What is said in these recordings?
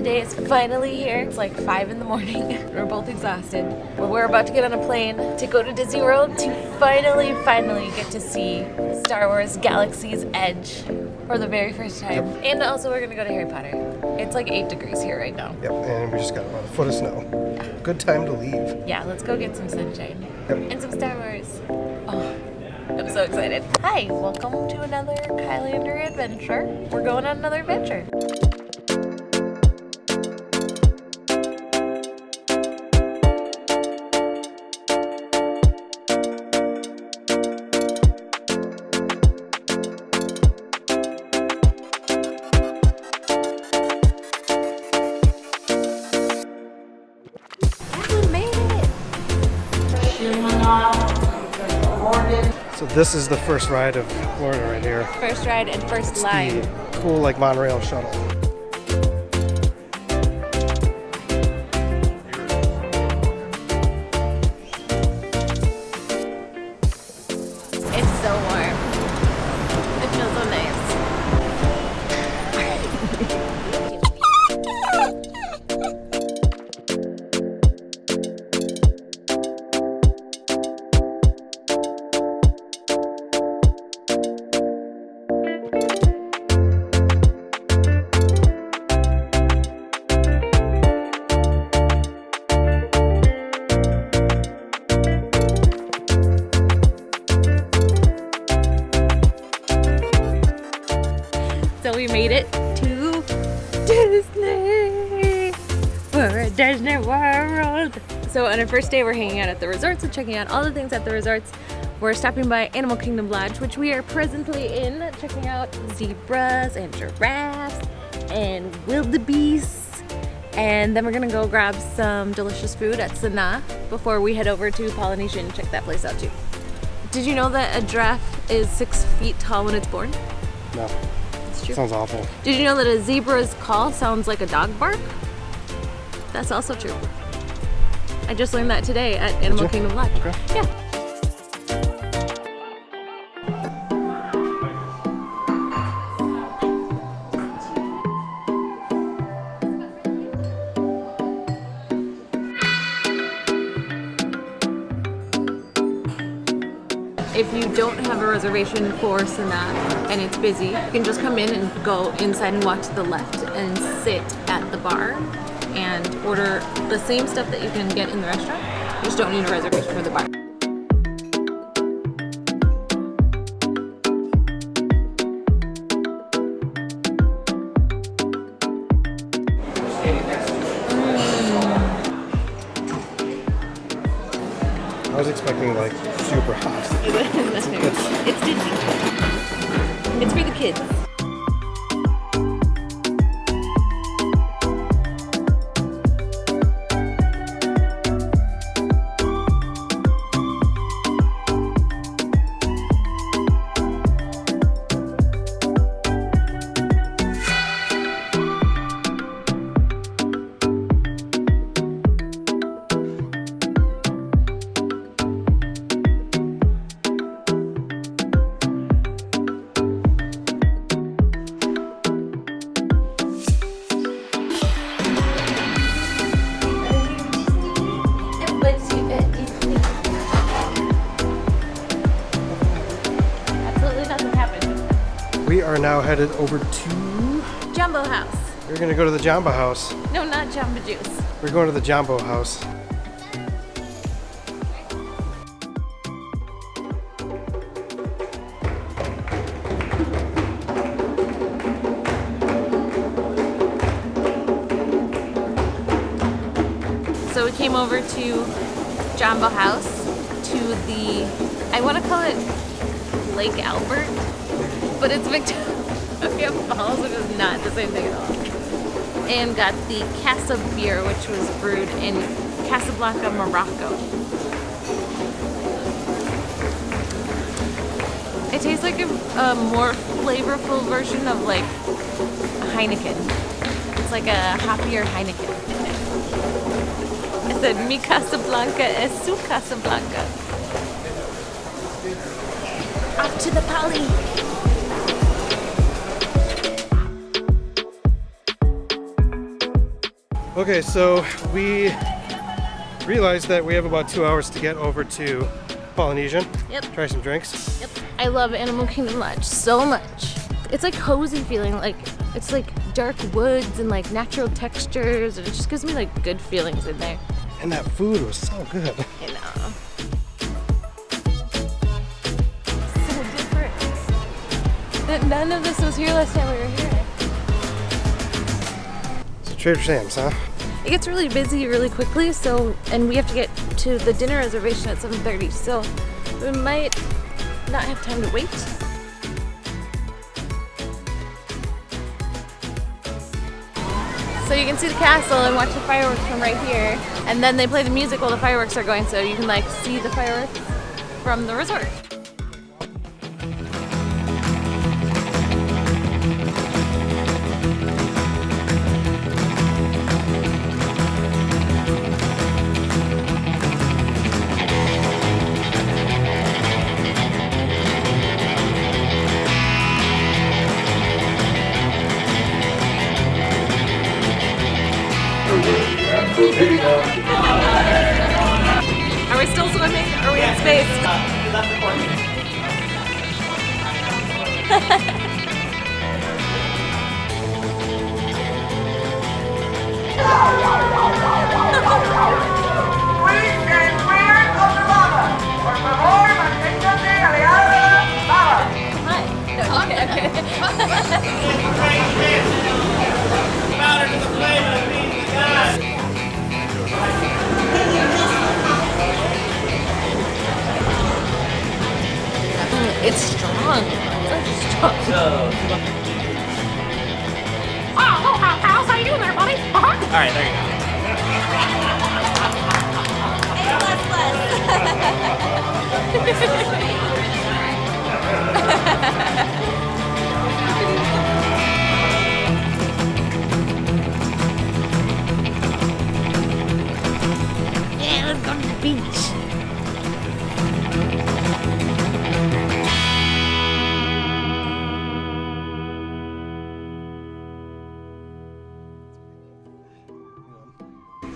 the day is finally here. It's like 5 in the morning. We're both exhausted. We're about to get on a plane to go to Disney World to finally get to see Star Wars Galaxy's Edge for the very first time. Yep. And also we're gonna go to Harry Potter. It's like 8 degrees here right now. Yep, and we just got about a foot of snow. Good time to leave. Yeah, let's go get some sunshine. Yep. And some Star Wars. Oh, I'm so excited. Hi, welcome to another Kylander adventure. We're going on another adventure. So this is the first ride of Florida right here. First ride and first It's line. the cool like monorail shuttle. It's so warm. It feels so nice. So we made it to Disney. We're at Disney World. So on our first day, we're hanging out at the resorts and checking out all the things at the resorts. We're stopping by Animal Kingdom Lodge, which we are presently in, checking out zebras and giraffes and wildebeests. And then we're gonna go grab some delicious food at Sanaa before we head over to Polynesian and check that place out too. Did you know that a giraffe is 6 feet tall when it's born? No, It's true. sounds awful. Did you know that a zebra's call sounds like a dog bark? That's also true. I just learned that today at Animal you? Kingdom Lodge. Okay. Yeah. If you don't have a reservation for Sanaa and it's busy, you can just come in and go inside and walk to the left and sit at the bar and order the same stuff that you can get in the restaurant. You just don't need a reservation for the bar. I was expecting like super hot. It's Disney. It's for the kids. Absolutely nothing happened. We are now headed over to... Jumbo House. We're gonna go to the Jamba House. No, not Jamba Juice. We're going to the Jumbo House. So we came over to Jumbo House, to the, I want to call it Lake Albert, but it's Victoria Falls, which is not the same thing at all. And got the Casa beer, which was brewed in Casablanca, Morocco. It tastes like a more flavorful version of like a Heineken. It's like a hoppier Heineken. I said, mi Casablanca es su Casablanca. Off to the Poly. Okay, so we realized that we have about 2 hours to get over to Polynesian. Yep. Try some drinks. Yep. I love Animal Kingdom Lodge so much. It's like cozy feeling, like it's like dark woods and like natural textures, and it just gives me like good feelings in there. And that food was so good. You know. So different. That none of this was here last time we were here. So Trader Sam's, huh? It gets really busy really quickly, so, and we have to get to the dinner reservation at 7:30, so we might not have time to wait. So you can see the castle and watch the fireworks from right here, and then they play the music while the fireworks are going, so you can like see the fireworks from the resort. Are we still swimming? Are we in space? It's strong. It's strong. Oh, how's how you doing there, buddy? All right, there you go. Yeah, let's go to the beach.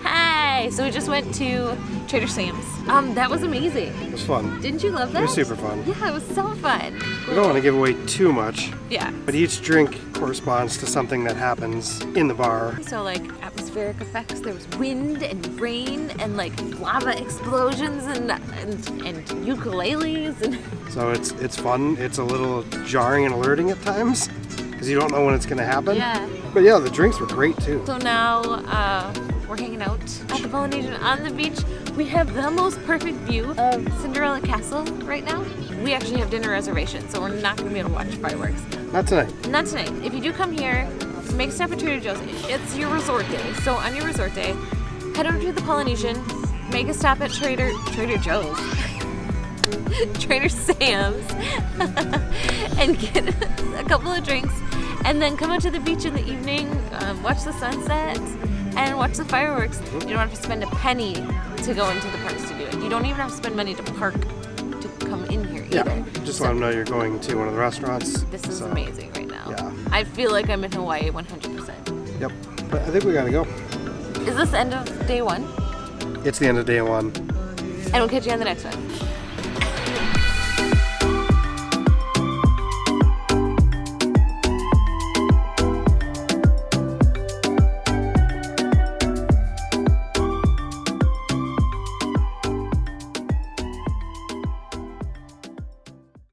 Hi! So we just went to Trader Sam's. That was amazing. It was fun. Didn't you love that? It was super fun. Yeah, it was so fun. We don't want to give away too much, Yeah. but each drink corresponds to something that happens in the bar. So like atmospheric effects, there was wind and rain and like lava explosions and ukuleles and So it's fun. It's a little jarring and alerting at times because you don't know when it's going to happen. yeah. But yeah, the drinks were great too. So now we're hanging out at the Polynesian on the beach. We have the most perfect view of Cinderella Castle right now. We actually have dinner reservations, so we're not going to be able to watch fireworks. Not tonight. Not tonight. If you do come here, make a stop at Trader Joe's. It's your resort day. So on your resort day, head over to the Polynesian, make a stop at Trader Joe's. Trader Sam's and get a couple of drinks, and then come out to the beach in the evening, watch the sunset, and watch the fireworks. You don't have to spend a penny to go into the parks to do it. You don't even have to spend money to park to come in here either. Yeah, just let them know you're going to one of the restaurants. This is amazing right now. Yeah. I feel like I'm in Hawaii 100%. Yep. But I think we gotta go. Is this the end of day one? It's the end of day one. And we'll catch you on the next one.